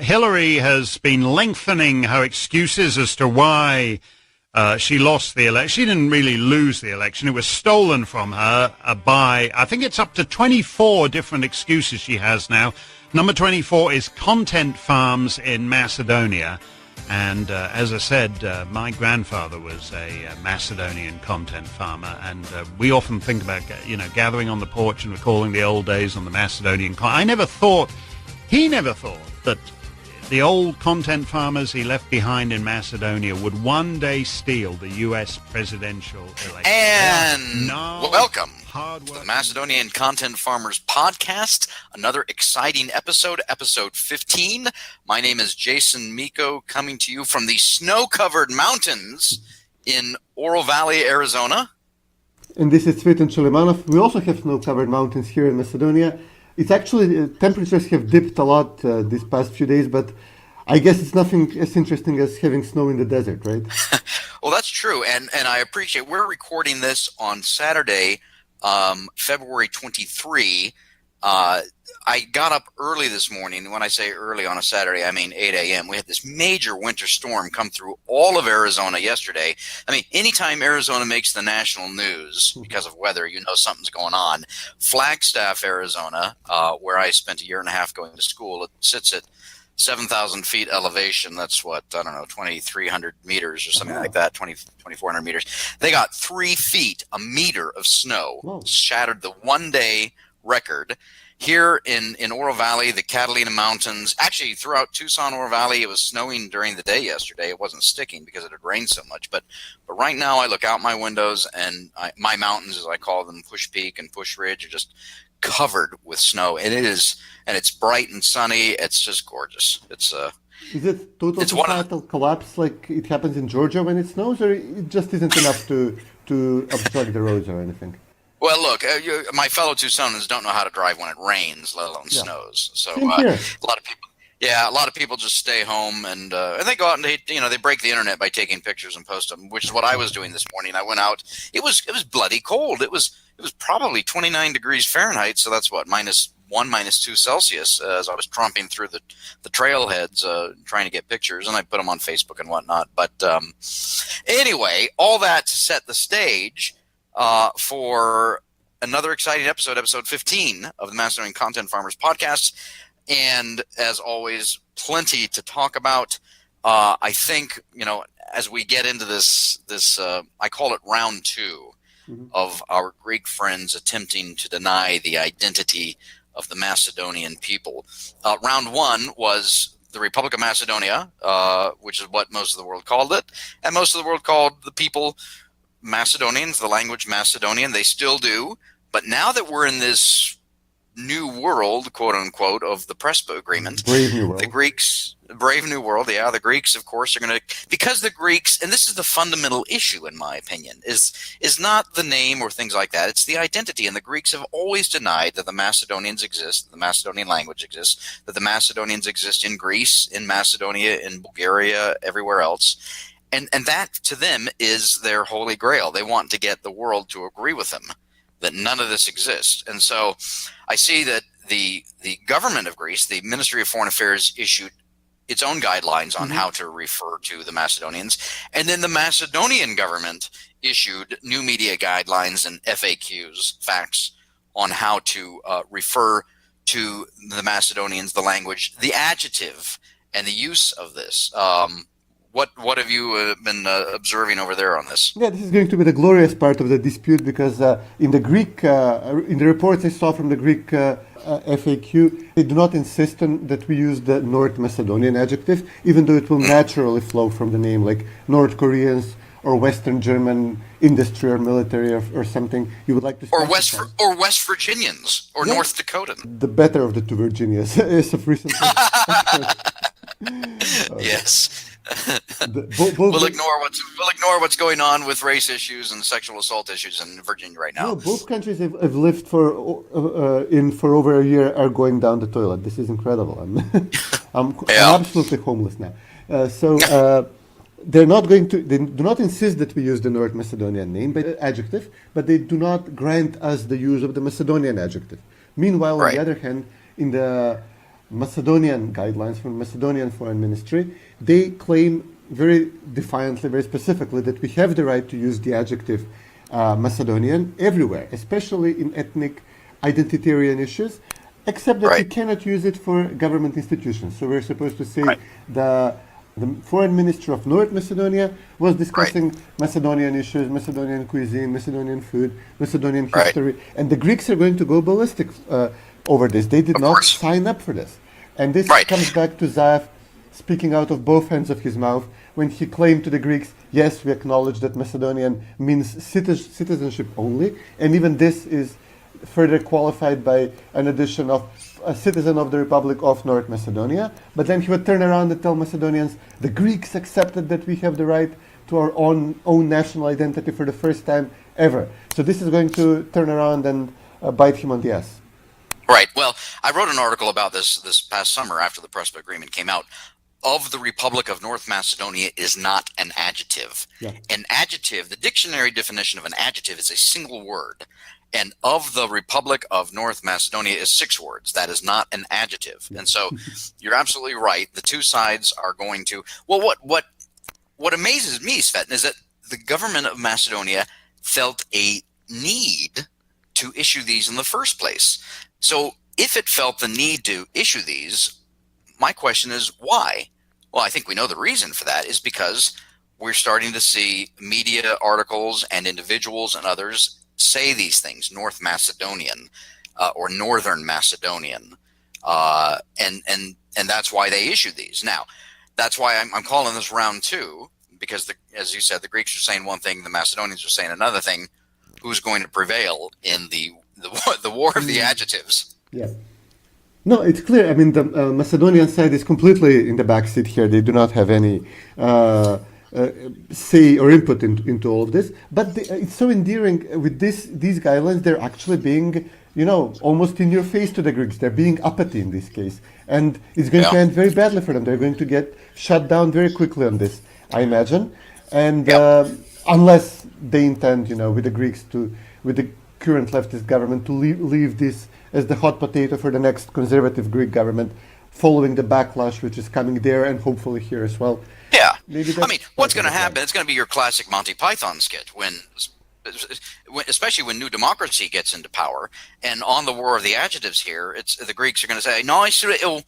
Hillary has been lengthening her excuses as to why she lost the election. She didn't really lose the election. It was stolen from her by, I think it's up to 24 different excuses she has now. Number 24 is content farms in Macedonia. And as I said, my grandfather was a Macedonian content farmer, and we often think about, gathering on the porch and recalling the old days on the Macedonian. He never thought that the old content farmers he left behind in Macedonia would one day steal the U.S. presidential election. And welcome to the Macedonian Content Farmers Podcast, another exciting episode 15. My name is Jason Miko, coming to you from the snow-covered mountains in Oro Valley, Arizona. And this is Cvetin and Jason. We also have snow-covered mountains here in Macedonia. It's actually, temperatures have dipped a lot these past few days, but I guess it's nothing as interesting as having snow in the desert, right? Well, that's true, and I appreciate, we're recording this on Saturday, February 23. I got up early this morning. When I say early on a Saturday, I mean 8 a.m. We had this major winter storm come through all of Arizona yesterday. I mean, anytime Arizona makes the national news because of weather, you know something's going on. Flagstaff, Arizona, where I spent a year and a half going to school, it sits at 7,000 feet elevation. That's what, 2,300 meters or something like that, 2,400 meters. They got 3 feet, a meter of snow. Whoa. Shattered the one-day record. Here in Oro Valley, the Catalina Mountains, actually throughout Tucson, Oro Valley, it was snowing during the day yesterday. It wasn't sticking because it had rained so much. But right now I look out my windows and my mountains, as I call them, Push Peak and Push Ridge, are just covered with snow. And it's bright and sunny. It's just gorgeous. Is it total societal collapse like it happens in Georgia when it snows, or it just isn't enough to obstruct the roads or anything? Well, look, my fellow Tucsonans don't know how to drive when it rains, let alone snows. So a lot of people just stay home and they go out and they break the internet by taking pictures and post them, which is what I was doing this morning. I went out. It was bloody cold. It was probably 29 degrees Fahrenheit. So that's what, -1, -2 Celsius, as I was tromping through the trailheads, trying to get pictures, and I put them on Facebook and whatnot. But anyway, all that to set the stage for another exciting episode 15 of the Macedonian Content Farmers Podcast. And as always, plenty to talk about. I think, as we get into this I call it round 2 of our Greek friends attempting to deny the identity of the Macedonian people. Round 1 was the Republic of Macedonia, which is what most of the world called it. And most of the world called the people Macedonians, the language Macedonian. They still do. But now that we're in this new world, quote unquote, of the Prespa Agreement, Brave New World. The Greeks, brave new world, the Greeks, of course, are going to, because the Greeks, and this is the fundamental issue, in my opinion, is not the name or things like that. It's the identity. And the Greeks have always denied that the Macedonians exist, that the Macedonian language exists, that the Macedonians exist in Greece, in Macedonia, in Bulgaria, everywhere else. And that, to them, is their holy grail. They want to get the world to agree with them that none of this exists. And so I see that the government of Greece, the Ministry of Foreign Affairs, issued its own guidelines on how to refer to the Macedonians. And then the Macedonian government issued new media guidelines and FAQs, facts, on how to refer to the Macedonians, the language, the adjective, and the use of this. What have you been observing over there on this? Yeah, this is going to be the glorious part of the dispute, because in the reports I saw from the Greek FAQ, they do not insist on that we use the North Macedonian adjective, even though it will naturally flow from the name, like North Koreans or Western German industry or military or something. You would like to or West Virginians or North Dakotan. The better of the two Virginias, as of recently. Yes. We'll ignore what's going on with race issues and sexual assault issues in Virginia right now. No, both countries have lived for over a year are going down the toilet. This is incredible. I'm absolutely homeless now. They're not going to. They do not insist that we use the North Macedonian name, but adjective, but they do not grant us the use of the Macedonian adjective. Meanwhile, on the other hand, in the Macedonian guidelines from Macedonian Foreign Ministry, they claim very defiantly, very specifically, that we have the right to use the adjective Macedonian everywhere, especially in ethnic identitarian issues, except that we cannot use it for government institutions. So we're supposed to say the foreign minister of North Macedonia was discussing Macedonian issues, Macedonian cuisine, Macedonian food, Macedonian history, and the Greeks are going to go ballistic over this. They did not sign up for this. And this comes back to Zaev speaking out of both ends of his mouth when he claimed to the Greeks, yes, we acknowledge that Macedonian means citizenship only, and even this is further qualified by an addition of a citizen of the Republic of North Macedonia. But then he would turn around and tell Macedonians, the Greeks accepted that we have the right to our own national identity for the first time ever. So this is going to turn around and bite him on the ass. Right. Well, I wrote an article about this past summer after the Prespa Agreement came out. Of the Republic of North Macedonia is not an adjective. Yeah. An adjective, the dictionary definition of an adjective is a single word. And of the Republic of North Macedonia is 6 words. That is not an adjective. And so you're absolutely right. The two sides are going to, well, what amazes me, Cvetin, is that the government of Macedonia felt a need to issue these in the first place. So if it felt the need to issue these, my question is why? Well, I think we know the reason for that is because we're starting to see media articles and individuals and others say these things, North Macedonian or Northern Macedonian, and that's why they issued these. Now, that's why I'm calling this round 2, because as you said, the Greeks are saying one thing, the Macedonians are saying another thing. Who's going to prevail in the war of the adjectives? Yeah. No, it's clear. I mean, the Macedonian side is completely in the backseat here. They do not have any say or input into all of this. But it's so endearing with these guidelines. They're actually being, almost in your face to the Greeks. They're being uppity in this case. And it's going to end very badly for them. They're going to get shut down very quickly on this, I imagine. And unless they intend, with the Greeks with the current leftist government to leave this as the hot potato for the next conservative Greek government, following the backlash which is coming there and hopefully here as well. Yeah. I mean, what's going to happen? It's going to be your classic Monty Python sketch especially when New Democracy gets into power. And on the war of the adjectives here, it's the Greeks are going to say, nice little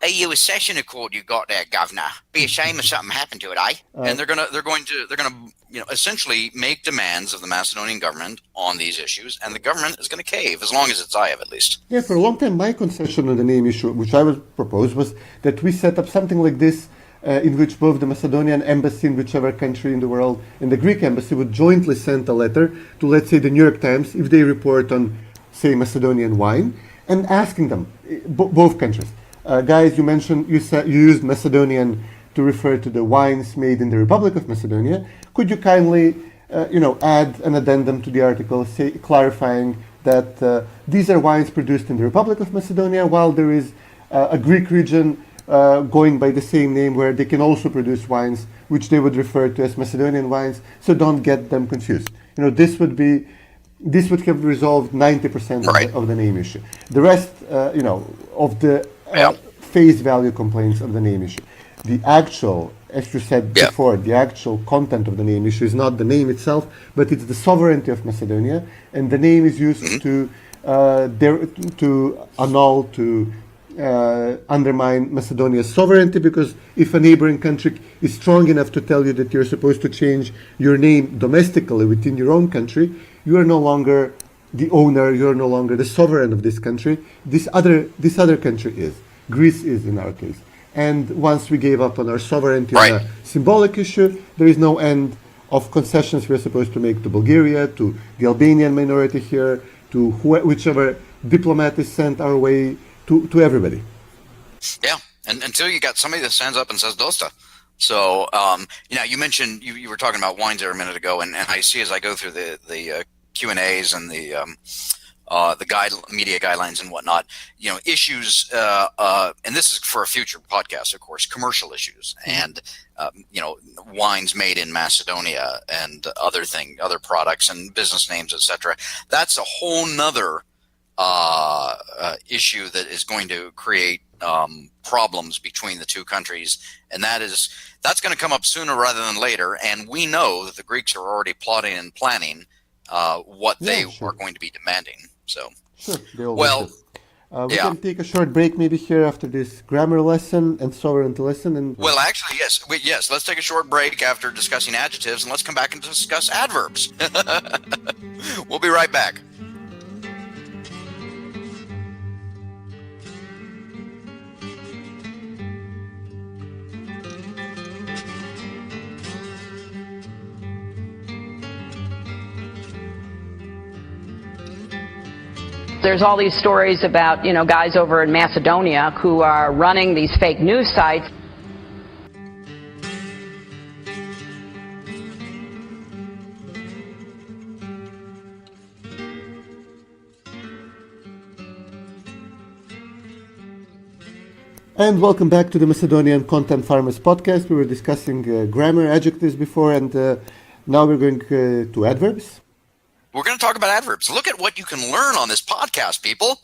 EU accession accord you got there, governor. Be a shame if something happened to it, eh? And they're going to essentially make demands of the Macedonian government on these issues, and the government is going to cave as long as it's Zaev, at least. Yeah, for a long time, my concession on the name issue, which I would propose, was that we set up something like this, in which both the Macedonian embassy in whichever country in the world and the Greek embassy would jointly send a letter to, let's say, the New York Times if they report on, say, Macedonian wine, and asking them, both countries. Guys, you mentioned you used Macedonian to refer to the wines made in the Republic of Macedonia. Could you kindly, add an addendum to the article, clarifying that these are wines produced in the Republic of Macedonia, while there is a Greek region going by the same name where they can also produce wines which they would refer to as Macedonian wines. So don't get them confused. This would have resolved 90% of the name issue. The rest, of the face value complaints of the name issue. The actual, as you said before, the actual content of the name issue is not the name itself, but it's the sovereignty of Macedonia, and the name is used to annul, to undermine Macedonia's sovereignty, because if a neighboring country is strong enough to tell you that you're supposed to change your name domestically within your own country, you are no longer the owner, you're no longer the sovereign of this country. This other country is. Greece is, in our case. And once we gave up on our sovereignty on a symbolic issue, there is no end of concessions we're supposed to make to Bulgaria, to the Albanian minority here, to whichever diplomat is sent our way, to everybody. Yeah, and until you got somebody that stands up and says dosta. So, you mentioned, you were talking about wines there a minute ago, and I see as I go through the Q&As and the media guidelines and whatnot, issues, and this is for a future podcast, of course, commercial issues and, wines made in Macedonia and other products and business names, etc. That's a whole nother issue that is going to create problems between the two countries, and that's going to come up sooner rather than later. And we know that the Greeks are already plotting and planning what they are going to be demanding. So, we can take a short break maybe here after this grammar lesson and sovereignty lesson. And well, actually, yes. Let's take a short break after discussing adjectives, and let's come back and discuss adverbs. We'll be right back. There's all these stories about, guys over in Macedonia who are running these fake news sites. And welcome back to the Macedonian Content Farmers podcast. We were discussing grammar, adjectives before, and now we're going to adverbs. We're going to talk about adverbs. Look at what you can learn on this podcast, people.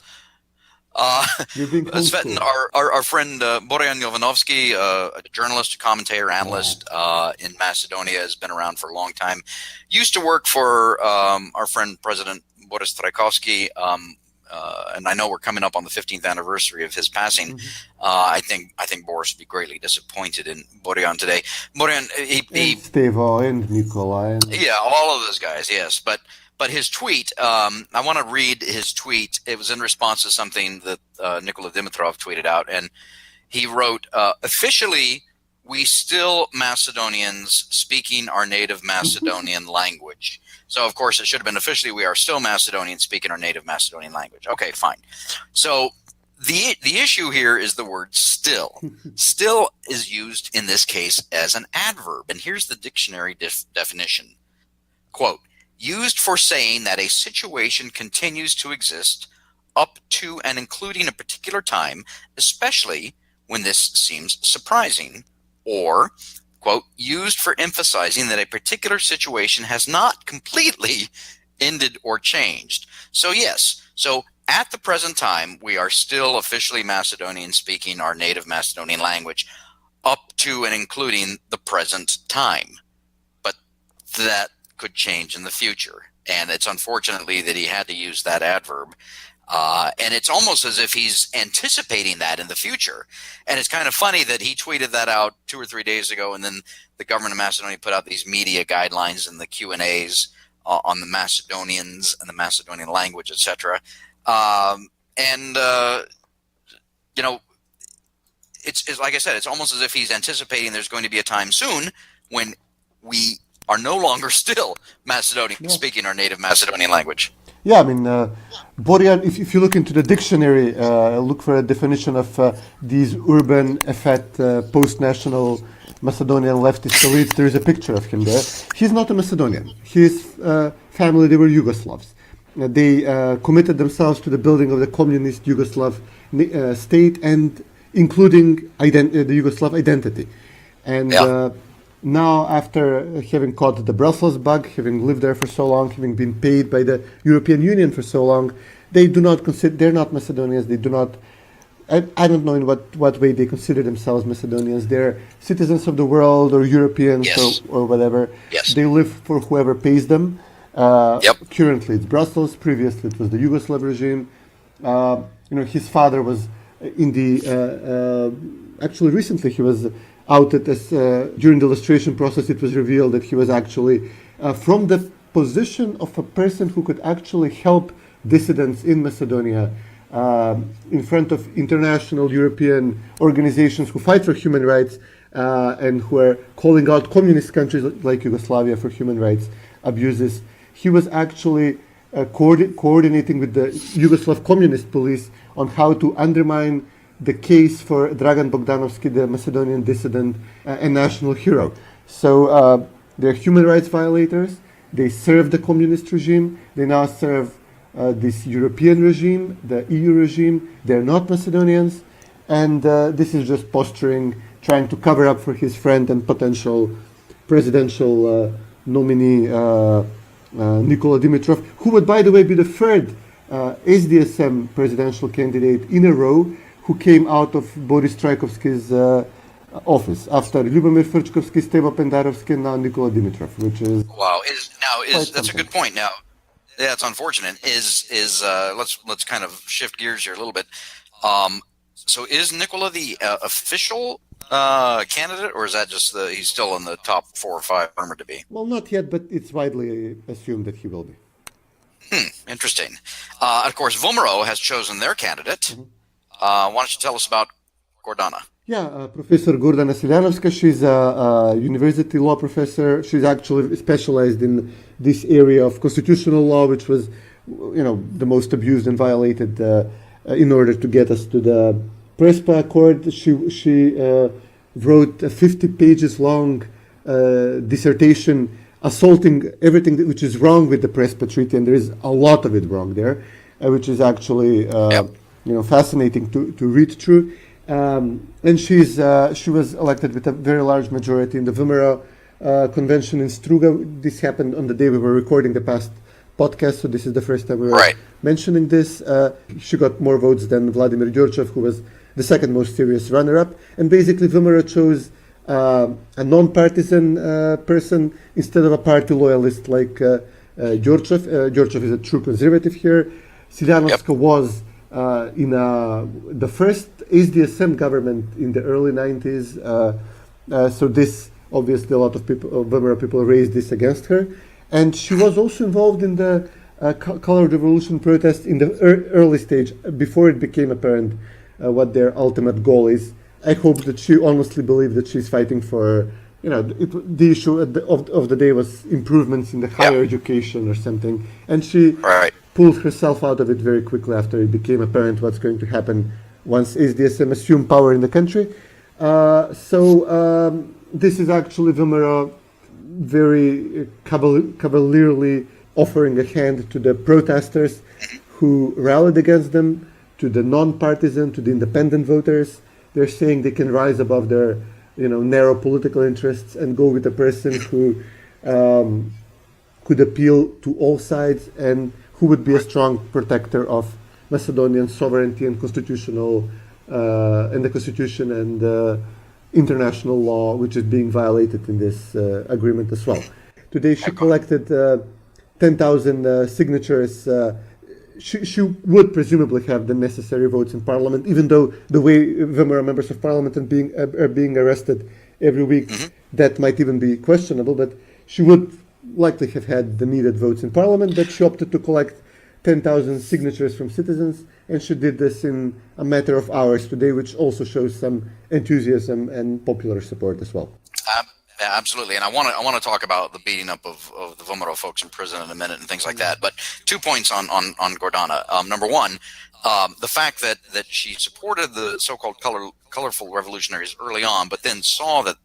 Cvetin, our friend Borjan Jovanovski, a journalist, commentator, analyst in Macedonia, has been around for a long time. Used to work for our friend President Boris Trajkovski, and I know we're coming up on the 15th anniversary of his passing. I think Boris would be greatly disappointed in Borjan today. Borjan, and Stevo and Nikolai. Yeah, all of those guys, yes. But his tweet, I want to read his tweet. It was in response to something that Nikola Dimitrov tweeted out, and he wrote, officially, we still Macedonians speaking our native Macedonian language. So, of course, it should have been officially, we are still Macedonians speaking our native Macedonian language. Okay, fine. So the issue here is the word still. Still is used in this case as an adverb, and here's the dictionary definition. Quote, used for saying that a situation continues to exist up to and including a particular time, especially when this seems surprising, or, quote, used for emphasizing that a particular situation has not completely ended or changed. So yes, so at the present time, we are still officially Macedonian speaking our native Macedonian language up to and including the present time. But that could change in the future. And it's unfortunately that he had to use that adverb. And it's almost as if he's anticipating that in the future. And it's kind of funny that he tweeted that out 2 or 3 days ago, and then the government of Macedonia put out these media guidelines and the Q&As on the Macedonians and the Macedonian language, etc. It's like I said, it's almost as if he's anticipating there's going to be a time soon when we are no longer still Macedonian speaking our native Macedonian language. Yeah, I mean, Borjan, if you look into the dictionary, look for a definition of these urban, effete, post-national Macedonian leftist elites, there is a picture of him there. He's not a Macedonian. His family, they were Yugoslavs. They committed themselves to the building of the communist Yugoslav state, and including the Yugoslav identity. And now, after having caught the Brussels bug, having lived there for so long, having been paid by the European Union for so long, they do not consider, they're not Macedonians, they do not, I don't know in what way they consider themselves Macedonians. They're citizens of the world or Europeans or whatever. Yes. They live for whoever pays them. Currently it's Brussels, previously it was the Yugoslav regime. His father was in the, actually recently he was outed as, during the illustration process, it was revealed that he was actually from the position of a person who could actually help dissidents in Macedonia in front of international European organizations who fight for human rights and who are calling out communist countries like Yugoslavia for human rights abuses. He was actually coordinating with the Yugoslav communist police on how to undermine the case for Dragan Bogdanovski, the Macedonian dissident and national hero. So they're human rights violators. They serve the communist regime. They now serve this European regime, the EU regime. They're not Macedonians. And this is just posturing, trying to cover up for his friend and potential presidential nominee, Nikola Dimitrov, who would, by the way, be the third SDSM presidential candidate in a row who came out of Boris Trajkovsky's office after Lyubomir Furchkovsky, Stevo Pendarovsky, and now Nikola Dimitrov, which is wow. That's something. a good point. Now, yeah, it's unfortunate. Let's kind of shift gears here a little bit. So is Nikola the official candidate, or is that just he's still in the top 4 or 5 rumored to be? Well, not yet, but it's widely assumed that he will be. Interesting. Of course, Vomero has chosen their candidate. Why don't you tell us about Gordana? Yeah, Professor Gordana Siljanovska. She's a university law professor. She's actually specialized in this area of constitutional law, which was, the most abused and violated in order to get us to the Prespa Accord. She wrote a 50 pages long dissertation assaulting everything which is wrong with the Prespa Treaty, and there is a lot of it wrong there, which is actually fascinating to read through. And she was elected with a very large majority in the Vomero convention in Struga. This happened on the day we were recording the past podcast, so this is the first time we were mentioning this. She got more votes than Vladimir Gyurchev, who was the second most serious runner-up. And basically Vomero chose a non-partisan person instead of a party loyalist like Gyurchev. Gyurchev is a true conservative here. Siljanovska was in the first SDSM government in the early 90s. So this, obviously, a lot of people, Vomero people raised this against her. And she was also involved in the Color Revolution protest in the early stage, before it became apparent what their ultimate goal is. I hope that she honestly believed that she's fighting for, the issue of the day was improvements in the higher education or something. And she pulled herself out of it very quickly after it became apparent what's going to happen once SDSM assumed power in the country. So this is actually Vomero very cavalierly offering a hand to the protesters who rallied against them, to the non-partisan, to the independent voters. They're saying they can rise above their, narrow political interests and go with a person who could appeal to all sides and who would be a strong protector of Macedonian sovereignty and constitutional and the constitution and international law, which is being violated in this agreement as well. Today she collected 10,000 signatures. She would presumably have the necessary votes in parliament, even though the way Vomero members of parliament are being arrested every week, that might even be questionable, but she would likely have had the needed votes in parliament, but she opted to collect 10,000 signatures from citizens, and she did this in a matter of hours today, which also shows some enthusiasm and popular support as well. Absolutely, and I want to talk about the beating up of the Vomero folks in prison in a minute and things like that. But 2 points on Gordana. Number one, the fact that she supported the so-called colorful revolutionaries early on, but then saw that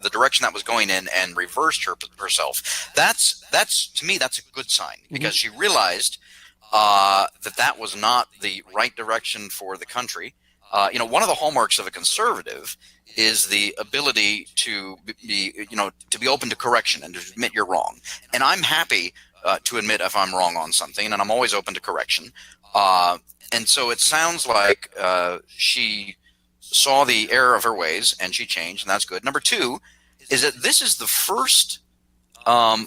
the direction that was going in and reversed herself. That's to me, that's a good sign, because she realized that was not the right direction for the country. One of the hallmarks of a conservative is the ability to be open to correction and to admit you're wrong. And I'm happy to admit if I'm wrong on something, and I'm always open to correction. And so it sounds like she saw the error of her ways and she changed, and that's good. Number two is that this is the first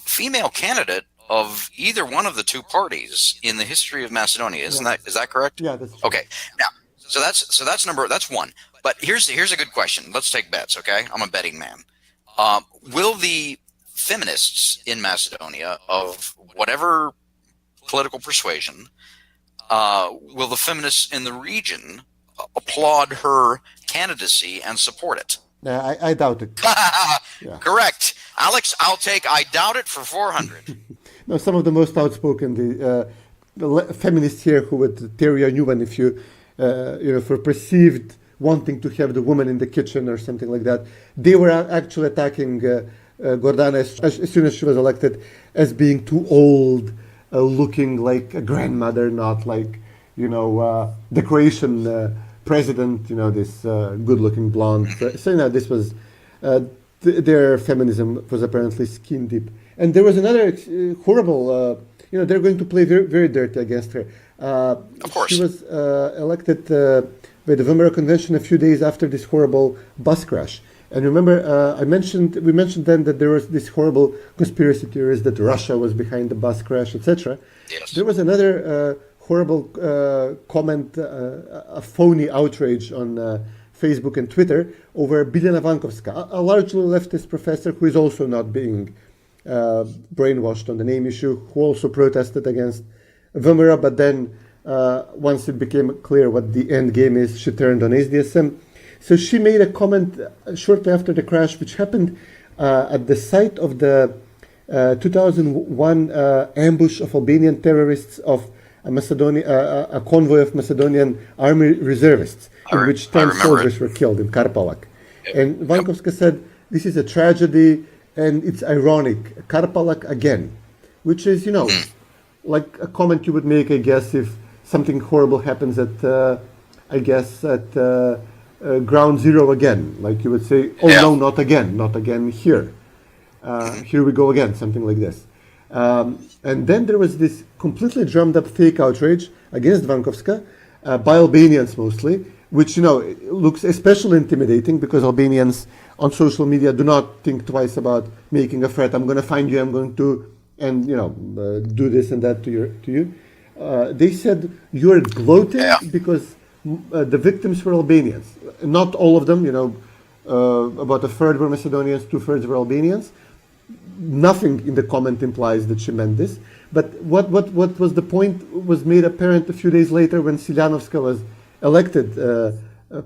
female candidate of either one of the two parties in the history of Macedonia. Is that correct? Yeah, that's true. Okay. Now, so that's one. But here's a good question. Let's take bets, okay? I'm a betting man. Will the feminists in Macedonia, of whatever political persuasion, will the feminists in the region applaud her candidacy and support it? I doubt it. Yeah. Correct. Alex, I doubt it for 400. No, some of the most outspoken the feminists here who would tear you a new one if you, for perceived wanting to have the woman in the kitchen or something like that. They were actually attacking Gordana as soon as she was elected as being too old, looking like a grandmother, not like, the Croatian president, this good-looking blonde. So, this was, their feminism was apparently skin deep. And there was another horrible they're going to play very, very dirty against her. Of course. She was elected by the Weimar Convention a few days after this horrible bus crash. And remember, we mentioned then that there was this horrible conspiracy theories that Russia was behind the bus crash, etc. Yes. There was another horrible comment, a phony outrage on Facebook and Twitter over Biljana Vankovska, a largely leftist professor who is also not being brainwashed on the name issue, who also protested against Weimar, but then once it became clear what the end game is, she turned on SDSM. So she made a comment shortly after the crash, which happened at the site of the 2001 ambush of Albanian terrorists of a convoy of Macedonian army reservists, in which 10 soldiers were killed in Karpalak. Yep. And Vankovska said, this is a tragedy and it's ironic, Karpalak again, which is, like a comment you would make, I guess, if something horrible happens at ground zero again. Like you would say, no, not again here. Here we go again, something like this. And then there was this completely drummed up fake outrage against Vankovska by Albanians mostly, which, looks especially intimidating because Albanians on social media do not think twice about making a threat. I'm going to find you, I'm going to, and, do this and that to you. They said you're gloating because the victims were Albanians. Not all of them, about a third were Macedonians, 2/3 were Albanians. Nothing in the comment implies that she meant this. But what was the point was made apparent a few days later when Siljanovska was elected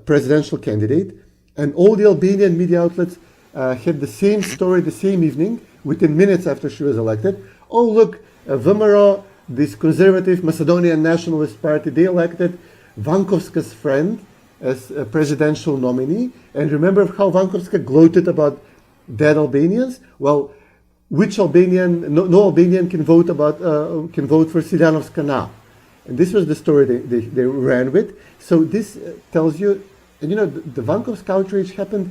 presidential candidate. And all the Albanian media outlets had the same story the same evening, within minutes after she was elected. Oh, look, VMRO, this conservative Macedonian nationalist party, they elected Vankovska's friend as a presidential nominee. And remember how Vankovska gloated about dead Albanians? Well, which Albanian? No Albanian can vote for Siljanovska now. And this was the story they ran with. So this tells you, and the Vankovska outrage happened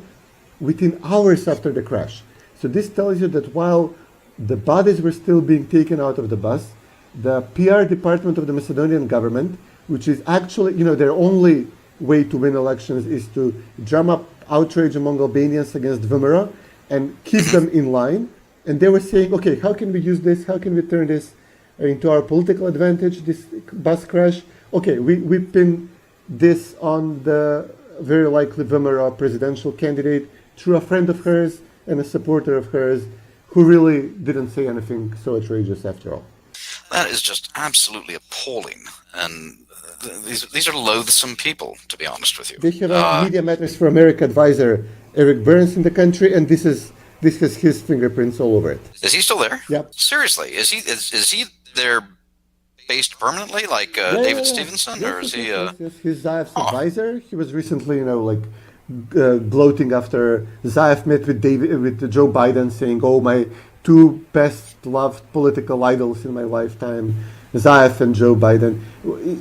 within hours after the crash. So this tells you that while the bodies were still being taken out of the bus, the PR department of the Macedonian government, which is actually, their only way to win elections is to drum up outrage among Albanians against VMRO and keep them in line. And they were saying, okay, how can we use this? How can we turn this into our political advantage, this bus crash? Okay, we pin this on the very likely VMRO presidential candidate through a friend of hers and a supporter of hers who really didn't say anything so outrageous after all. That is just absolutely appalling. And these are loathsome people, to be honest with you. They have a Media Matters for America advisor, Eric Burns, in the country, and this has his fingerprints all over it. Is he still there? Yeah. Seriously, is he there based permanently, like David Stevenson, yes, or is he? Yes. He's Zaev's advisor. He was recently, gloating after Zaev met with Joe Biden, saying, "Oh, my two best loved political idols in my lifetime, Zaev and Joe Biden."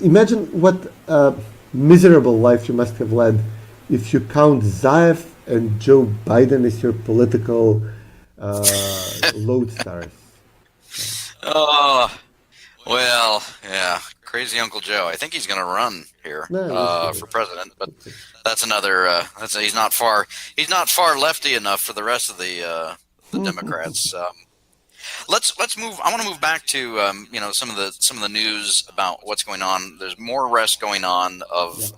Imagine what a miserable life you must have led if you count Zaev and Joe Biden as your political lodestars. Oh, well, yeah. Crazy Uncle Joe. I think he's going to run here for president, but that's another. He's not far lefty enough for the rest of the Democrats. Let's move. I want to move back to some of the news about what's going on. There's more arrests going on of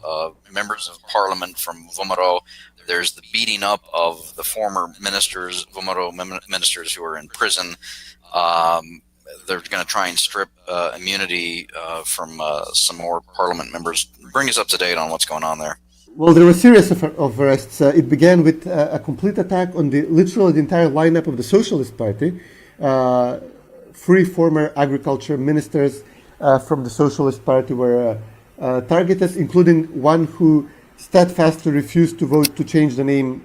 members of parliament from VMRO. There's the beating up of the former ministers, VMRO ministers who are in prison. They're going to try and strip immunity from some more parliament members. Bring us up to date on what's going on there. Well, there were a series of arrests. It began with a complete attack on literally the entire lineup of the Socialist Party. 3 former agriculture ministers from the Socialist Party were targeted, including one who steadfastly refused to vote to change the name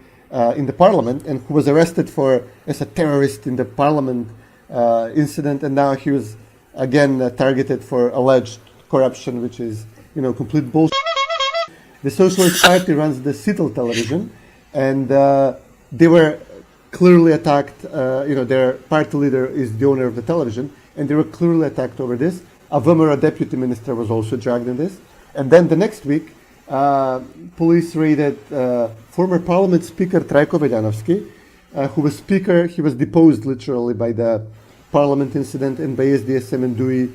in the parliament and who was arrested as a terrorist in the parliament incident, and now he was again targeted for alleged corruption, which is complete bullshit. The Socialist Party runs the Citl television, and they were clearly attacked. Their party leader is the owner of the television. and they were clearly attacked over this. A Vomero deputy minister was also dragged in this. And then the next week, police raided former parliament speaker Trajko Veljanovski, who was speaker. He was deposed literally by the parliament incident and by SDSM and DUI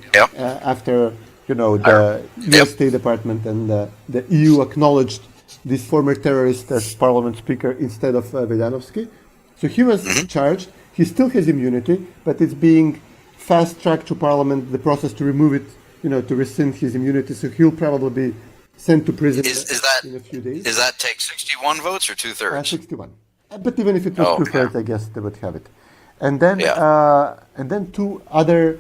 after, the US State Department and the EU acknowledged this former terrorist as parliament speaker instead of Veljanovski. So he was charged. He still has immunity, but it's being fast-tracked to parliament, the process to remove it, to rescind his immunity. So he'll probably be sent to prison in a few days. Does that take 61 votes or 2/3? 61. But even if it was 2/3, I guess they would have it. And then, two other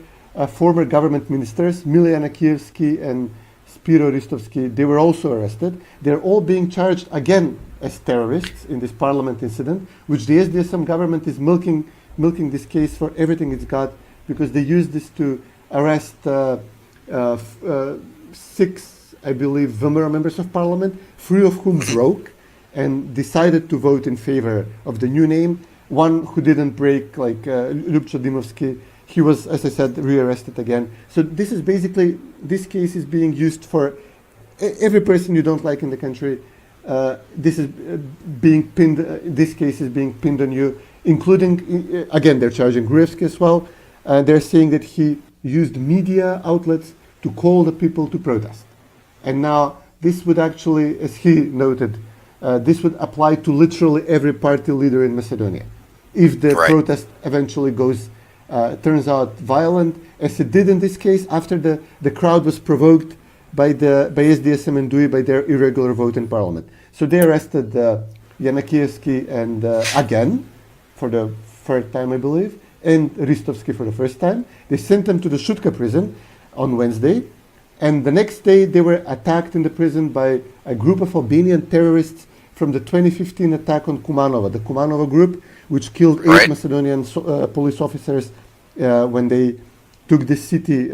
former government ministers, Miliana Kievsky and Spiro Ristovsky, they were also arrested. They're all being charged again as terrorists in this parliament incident, which the SDSM government is milking this case for everything it's got, because they used this to arrest 6, I believe, Vomero members of parliament, 3 of whom broke and decided to vote in favor of the new name. One who didn't break, like Ljubčo Dimovski, he was, as I said, rearrested again. So this is basically, this case is being used for every person you don't like in the country. This is being pinned, this case is being pinned on you, including, again, they're charging Gruevski as well. They're saying that he used media outlets to call the people to protest. And now this would actually, as he noted, this would apply to literally every party leader in Macedonia. If the protest eventually turns out violent, as it did in this case, after the crowd was provoked by SDSM and DUI by their irregular vote in parliament. So they arrested Janakievsky and again, for the third time, I believe, and Ristovsky for the first time. They sent them to the Shutka prison on Wednesday, and the next day they were attacked in the prison by a group of Albanian terrorists from the 2015 attack on Kumanova, the Kumanova group, which killed 8 Macedonian police officers when they took the city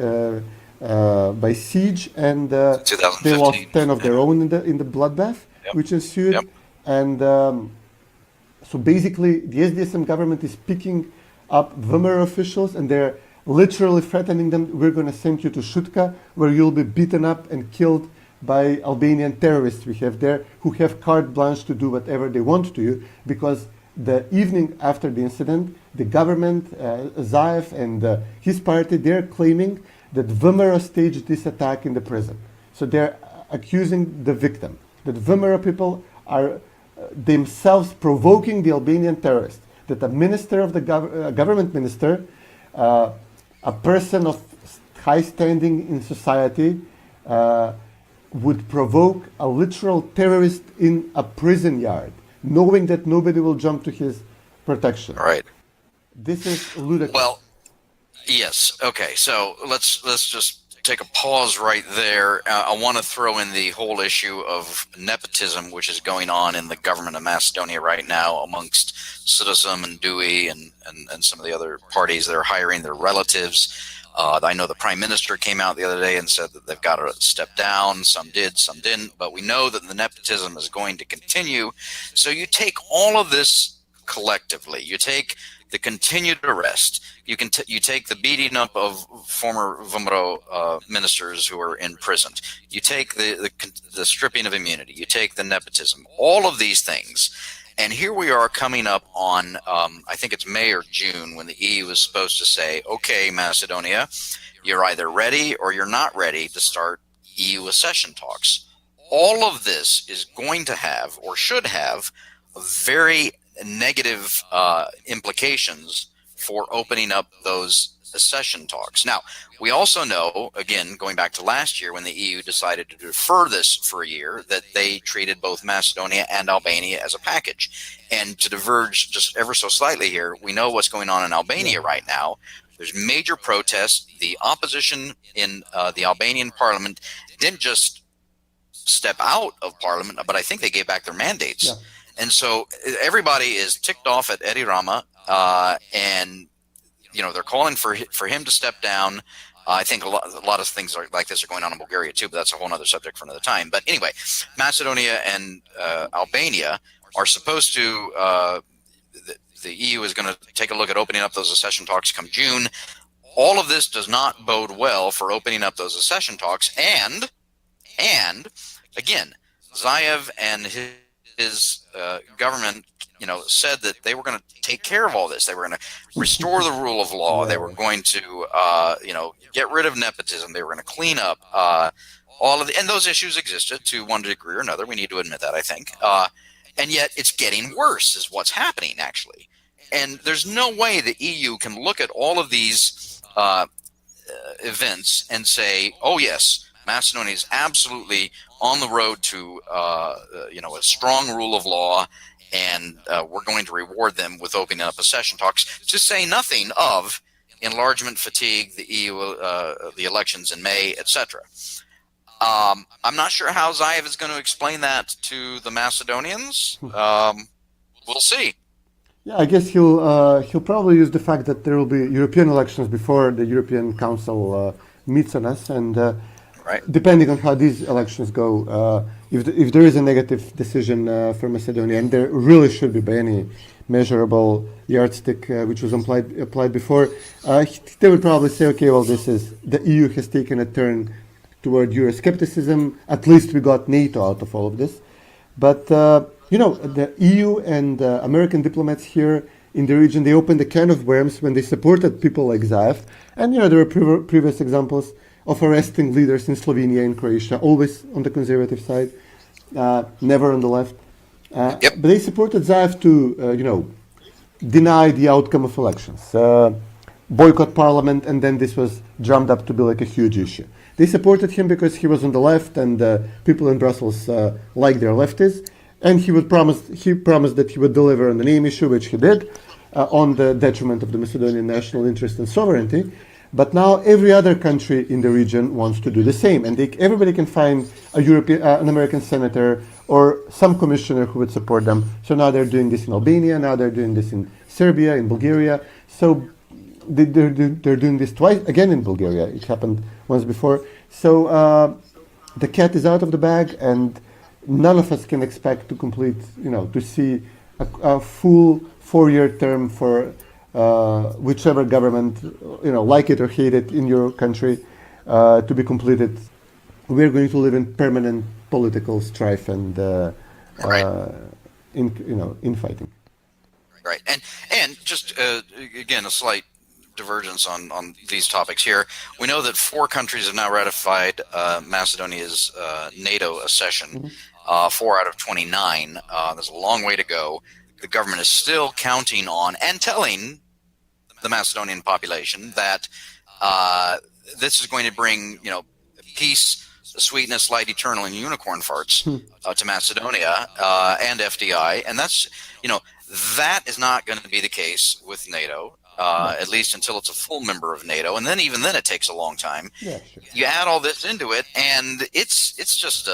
by siege, and they lost 10 of their own in the bloodbath which ensued. And so basically the SDSM government is picking up Vomero officials, and they're literally threatening them, we're going to send you to Shutka, where you'll be beaten up and killed by Albanian terrorists we have there, who have carte blanche to do whatever they want to you, because the evening after the incident, the government, Zaev and his party, they're claiming that Vomero staged this attack in the prison. So they're accusing the victim, that Vomero people are themselves provoking the Albanian terrorists, that a minister of the government minister, a person of high standing in society, would provoke a literal terrorist in a prison yard, knowing that nobody will jump to his protection. Right. This is ludicrous. Well, yes. Okay. So let's just take a pause right there. I want to throw in the whole issue of nepotism, which is going on in the government of Macedonia right now amongst Citizen and DUI and some of the other parties that are hiring their relatives. I know the prime minister came out the other day and said that they've got to step down. Some did, some didn't. But we know that the nepotism is going to continue. So you take all of this collectively. You take the continued arrest. You take the beating up of former Vomero ministers who are imprisoned. You take the stripping of immunity. You take the nepotism. All of these things. And here we are coming up on, I think it's May or June, when the EU is supposed to say, okay, Macedonia, you're either ready or you're not ready to start EU accession talks. All of this is going to have, or should have, very negative implications for opening up those accession talks. Now, we also know, again, going back to last year when the EU decided to defer this for a year, that they treated both Macedonia and Albania as a package. And to diverge just ever so slightly here, we know what's going on in Albania right now. There's major protests. The opposition in the Albanian parliament didn't just step out of parliament, but I think they gave back their mandates. Yeah. And so everybody is ticked off at Edi Rama, and they're calling for him to step down. I think a lot of things like this are going on in Bulgaria too, but that's a whole other subject for another time. But anyway, Macedonia and Albania are supposed to. The EU is going to take a look at opening up those accession talks come June. all of this does not bode well for opening up those accession talks. And again, Zaev and his government, said that they were going to take care of all this. They were going to restore the rule of law. They were going to, get rid of nepotism. They were going to clean up all of the, and those issues existed to one degree or another. We need to admit that, I think. And yet it's getting worse is what's happening, actually. And there's no way the EU can look at all of these events and say, oh, yes, Macedonia is absolutely on the road to, a strong rule of law, and we're going to reward them with opening up accession talks, to say nothing of enlargement fatigue, the EU, the elections in May, etc. I'm not sure how Zaev is going to explain that to the Macedonians. We'll see. Yeah, I guess he'll probably use the fact that there will be European elections before the European Council meets on us, and depending on how these elections go, if there is a negative decision for Macedonia, and there really should be by any measurable yardstick which was applied before, they would probably say, okay, well, the EU has taken a turn toward Euroscepticism. At least we got NATO out of all of this. But, the EU and American diplomats here in the region, they opened a can of worms when they supported people like Zaev. And, there were previous examples of arresting leaders in Slovenia and Croatia, always on the conservative side, never on the left. But they supported Zaev to, deny the outcome of elections, boycott parliament, and then this was drummed up to be like a huge issue. They supported him because he was on the left, and people in Brussels like their leftists, and he promised that he would deliver on the name issue, which he did, on the detriment of the Macedonian national interest and sovereignty. But now every other country in the region wants to do the same, and everybody can find an American senator or some commissioner who would support them. So now they're doing this in Albania, now they're doing this in Serbia, in Bulgaria. So they're doing this twice, again in Bulgaria. It happened once before. So the cat is out of the bag, and none of us can expect to complete, to see a full 4-year term for whichever government, like it or hate it in your country, to be completed. We're going to live in permanent political strife and infighting. Right, and just again a slight divergence on these topics here. We know that 4 countries have now ratified Macedonia's NATO accession. 4 out of 29. There's a long way to go. The government is still counting on and telling the Macedonian population that this is going to bring, peace, sweetness, light, eternal, and unicorn farts to Macedonia and FDI, and that's, that is not going to be the case with NATO. At least until it's a full member of NATO, and then even then it takes a long time. Yeah, sure. You add all this into it, and it's just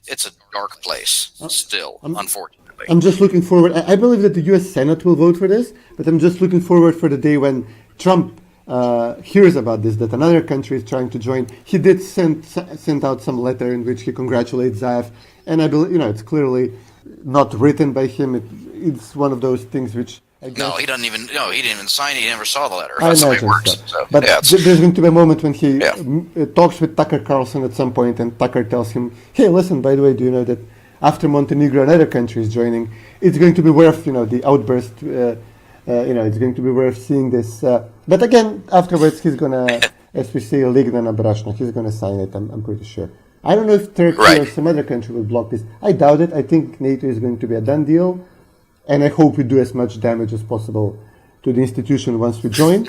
it's a dark place still, unfortunately. I'm just looking forward. I believe that the U.S. Senate will vote for this, but I'm just looking forward for the day when Trump hears about this, that another country is trying to join. He did send out some letter in which he congratulates Zaev, and I believe, it's clearly not written by him. It's one of those things which. No, he didn't even sign it. He never saw the letter. That's the way it works. So, but there's going to be a moment when he talks with Tucker Carlson at some point, and Tucker tells him, hey, listen, by the way, do you know that after Montenegro and other countries joining, it's going to be worth, the outburst, it's going to be worth seeing this. But again, afterwards, he's going to, as we say, ligna na brašno, he's going to sign it, I'm pretty sure. I don't know if Turkey or some other country will block this. I doubt it. I think NATO is going to be a done deal. And I hope we do as much damage as possible to the institution once we join.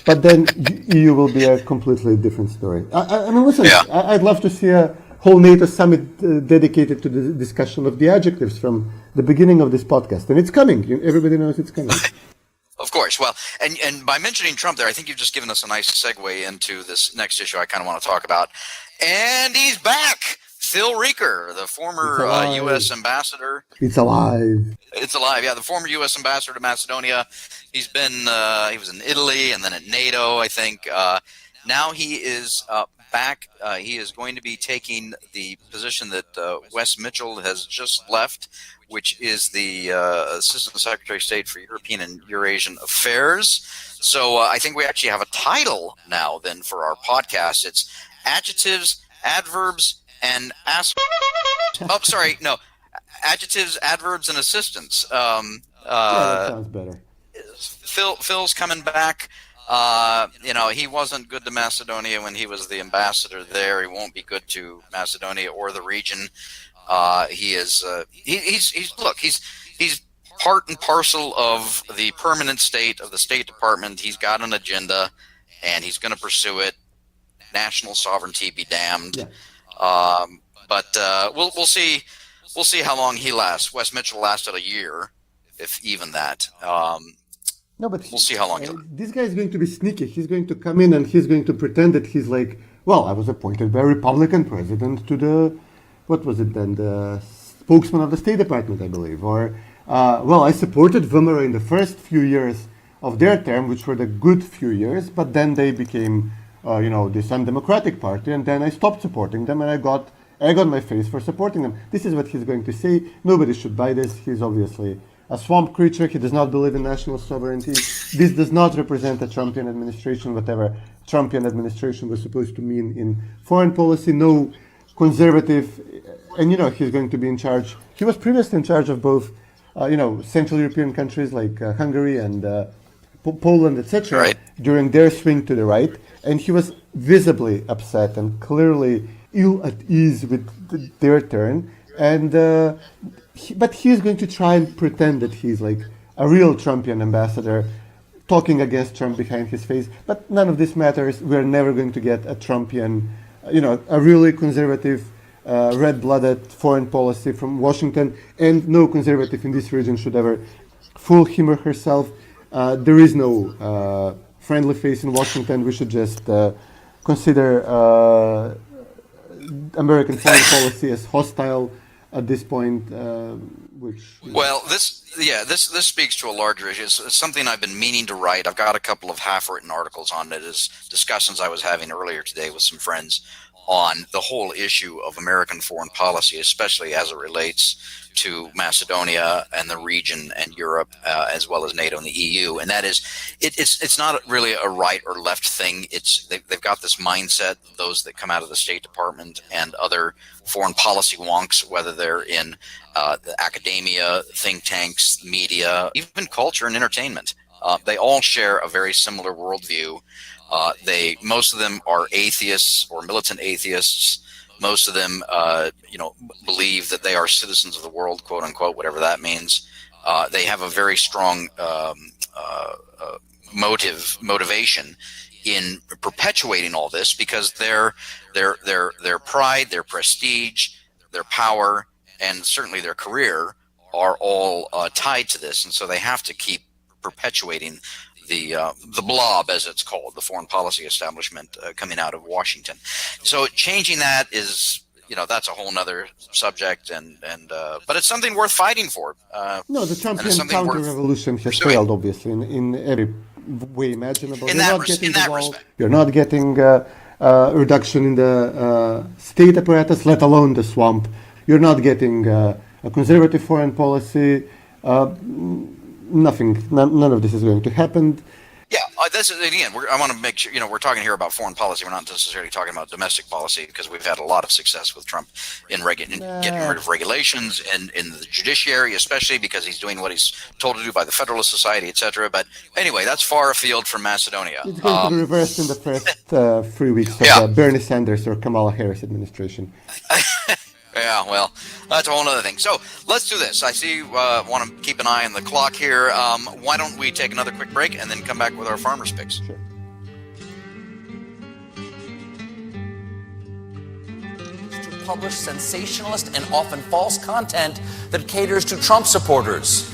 But then EU will be a completely different story. I mean, listen, I'd love to see a whole NATO summit dedicated to the discussion of the adjectives from the beginning of this podcast. And it's coming. Everybody knows it's coming. Of course. Well, and by mentioning Trump there, I think you've just given us a nice segue into this next issue I kind of want to talk about. And he's back! Phil Reeker, the former U.S. ambassador. It's alive. It's alive, yeah. The former U.S. ambassador to Macedonia. He's been, he was in Italy and then at NATO, I think. Now he is back. He is going to be taking the position that Wes Mitchell has just left, which is the Assistant Secretary of State for European and Eurasian Affairs. So I think we actually have a title now then for our podcast. It's Adjectives, Adverbs, and Adjectives, Adverbs, and Assistants. That sounds better. Phil's coming back. He wasn't good to Macedonia when he was the ambassador there. He won't be good to Macedonia or the region. He's part and parcel of the permanent state of the State Department. He's got an agenda, and he's going to pursue it. National sovereignty be damned. Yeah. But we'll see. We'll see how long he lasts. Wes Mitchell lasted a year, if even that. No, but we'll see how long. This guy is going to be sneaky. He's going to come in and he's going to pretend that he's like, well, I was appointed by a Republican president to the, what was it then, the spokesman of the State Department, I believe. Or, I supported VMRO in the first few years of their term, which were the good few years, but then they became, this undemocratic party, and then I stopped supporting them, and I got my face for supporting them. This is what he's going to say. Nobody should buy this. He's obviously a swamp creature. He does not believe in national sovereignty. This does not represent a Trumpian administration, whatever Trumpian administration was supposed to mean in foreign policy. No conservative, and he's going to be in charge. He was previously in charge of both, Central European countries like Hungary and Poland, etc. Right. During their swing to the right, and he was visibly upset and clearly ill at ease with their turn. And but he's going to try and pretend that he's like a real Trumpian ambassador, talking against Trump behind his face. But none of this matters. We're never going to get a Trumpian, a really conservative, red-blooded foreign policy from Washington. And no conservative in this region should ever fool him or herself. There is no friendly face in Washington. We should just consider American foreign policy as hostile at this point, this speaks to a larger issue. It's something I've been meaning to write. I've got a couple of half-written articles on it. As discussions I was having earlier today with some friends on the whole issue of American foreign policy, especially as it relates to Macedonia and the region and Europe, as well as NATO and the EU. And that is, it's not really a right or left thing. They've got this mindset, those that come out of the State Department and other foreign policy wonks, whether they're in the academia, think tanks, media, even culture and entertainment. They all share a very similar worldview. Most of them are atheists or militant atheists. Most of them, believe that they are citizens of the world, quote unquote, whatever that means. They have a very strong motivation in perpetuating all this because their pride, their prestige, their power, and certainly their career are all tied to this, and so they have to keep perpetuating the blob, as it's called, the foreign policy establishment coming out of Washington. So changing that is, that's a whole nother subject, but it's something worth fighting for. No, the Trumpian counter-revolution has failed, obviously, in every way imaginable. You're not getting a reduction in the state apparatus, let alone the swamp. You're not getting a conservative foreign policy. Nothing. None of this is going to happen. Yeah, this is again. I want to make sure we're talking here about foreign policy. We're not necessarily talking about domestic policy because we've had a lot of success with Trump in getting rid of regulations and in the judiciary, especially because he's doing what he's told to do by the Federalist Society, etc. But anyway, that's far afield from Macedonia. It's going to be reversed in the first 3 weeks of the Bernie Sanders or Kamala Harris administration. Yeah, well, that's a whole other thing. So let's do this. I see you want to keep an eye on the clock here. Why don't we take another quick break and then come back with our Farmer's Picks? Sure. To publish sensationalist and often false content that caters to Trump supporters.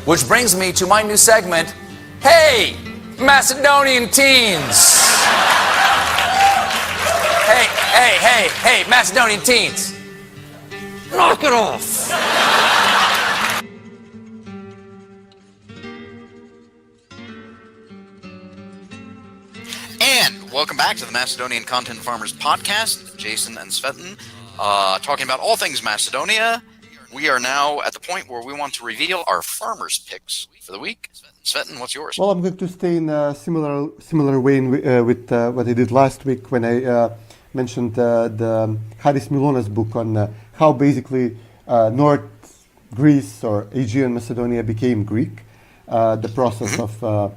Which brings me to my new segment, Hey, Macedonian Teens! Hey, Macedonian Teens! Knock it off! And welcome back to the Macedonian Content Farmers Podcast. Jason and Cvetin talking about all things Macedonia. We are now at the point where we want to reveal our farmers' picks for the week. Cvetin, what's yours? Well, I'm going to stay in a similar way with what I did last week when I mentioned the Haris Milonas book on how basically North Greece or Aegean Macedonia became Greek. The process of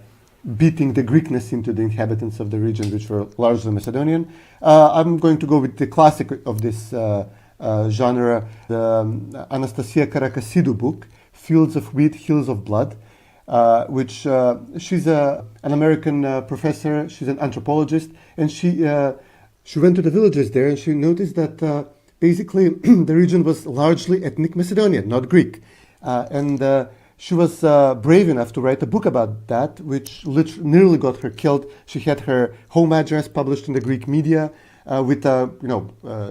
beating the Greekness into the inhabitants of the region, which were largely Macedonian. I'm going to go with the classic of this genre, the Anastasia Karakassidou book, Fields of Wheat, Hills of Blood, which she's an American professor, she's an anthropologist, and she went to the villages there and she noticed that basically the region was largely ethnic Macedonian, not Greek. She was brave enough to write a book about that, which nearly got her killed. She had her home address published in the Greek media with a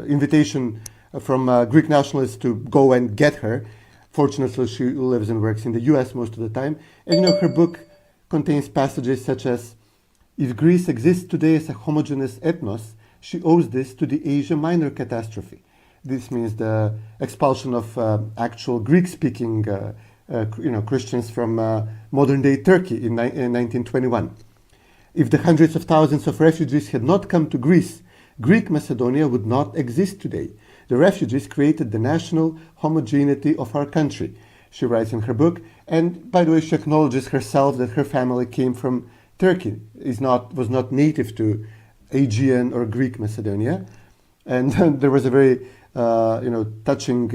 invitation from Greek nationalists to go and get her. Fortunately, she lives and works in the U.S. most of the time. And her book contains passages such as, "If Greece exists today as a homogeneous ethnos, she owes this to the Asia Minor catastrophe." This means the expulsion of actual Greek-speaking Christians from modern-day Turkey in 1921. If the hundreds of thousands of refugees had not come to Greece, Greek Macedonia would not exist today. The refugees created the national homogeneity of our country, she writes in her book. And by the way, she acknowledges herself that her family came from Turkey, was not native to Aegean or Greek Macedonia. And there was a very touching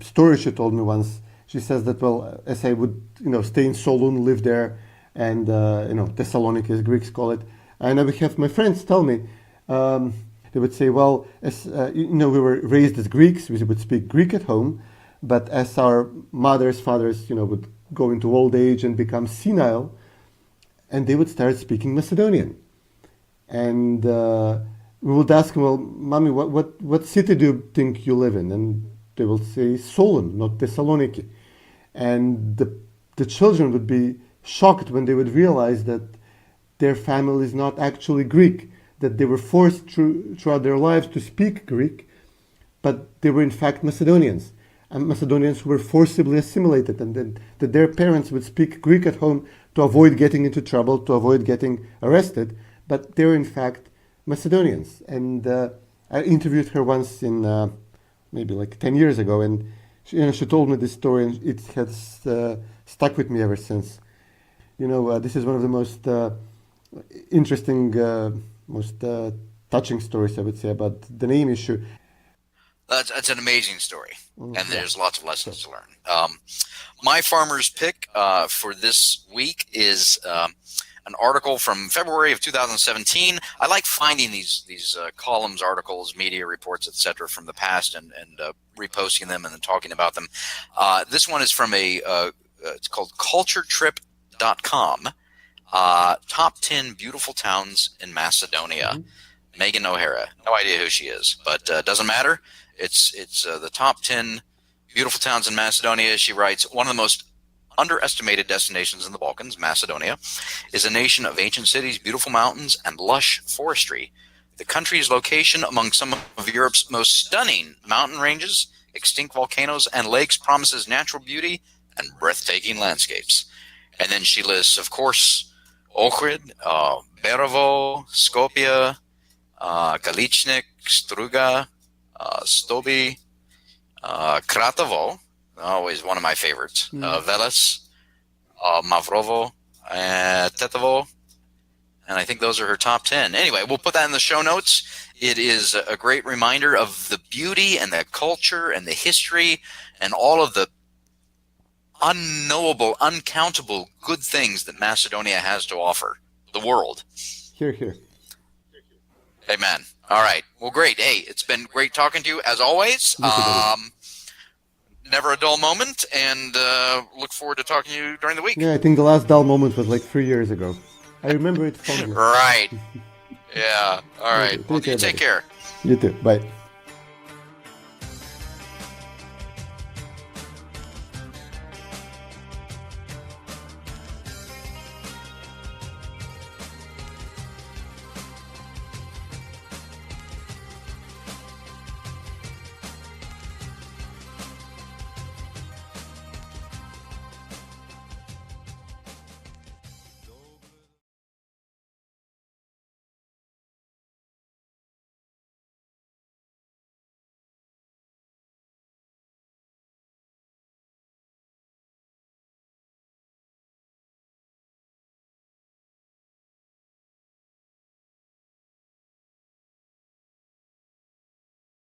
story she told me once. She says that, well, as I would, stay in Solun, live there, and, Thessaloniki, as Greeks call it, and I would have my friends tell me, they would say, well, as we were raised as Greeks, we would speak Greek at home, but as our mothers, fathers, would go into old age and become senile, and they would start speaking Macedonian. And we would ask them, well, Mommy, what city do you think you live in? And they will say Solun, not Thessaloniki. And the children would be shocked when they would realize that their family is not actually Greek, that they were forced throughout their lives to speak Greek, but they were in fact Macedonians. And Macedonians who were forcibly assimilated, and that their parents would speak Greek at home to avoid getting into trouble, to avoid getting arrested, but they were in fact Macedonians. And I interviewed her once in maybe like 10 years ago, and she told me this story, and it has stuck with me ever since. This is one of the most interesting, most touching stories, I would say, about the name issue. That's an amazing story, and there's lots of lessons to learn. My farmer's pick for this week is an article from February of 2017. I like finding these columns, articles, media reports, etc. from the past and reposting them and then talking about them. This one is from it's called culturetrip.com. Top 10 beautiful towns in Macedonia. Megan O'Hara. No idea who she is, but doesn't matter. It's the top 10 beautiful towns in Macedonia. She writes, one of the most underestimated destinations in the Balkans, Macedonia, is a nation of ancient cities, beautiful mountains, and lush forestry. The country's location among some of Europe's most stunning mountain ranges, extinct volcanoes, and lakes promises natural beauty and breathtaking landscapes. And then she lists, of course, Ohrid, Berovo, Skopje, Kaličnik, Struga, Stobi, Kratovo, always one of my favorites, Veles, Mavrovo, Tetovo, and I think those are her top 10. Anyway, we'll put that in the show notes. It is a great reminder of the beauty and the culture and the history and all of the unknowable, uncountable good things that Macedonia has to offer the world. Hear, hear. Amen. All right. Well, great. Hey, it's been great talking to you as always. Never a dull moment, and look forward to talking to you during the week. Yeah, I think the last dull moment was like 3 years ago. I remember it fondly. Right. Yeah. All right. Well, you take care. You too. Bye.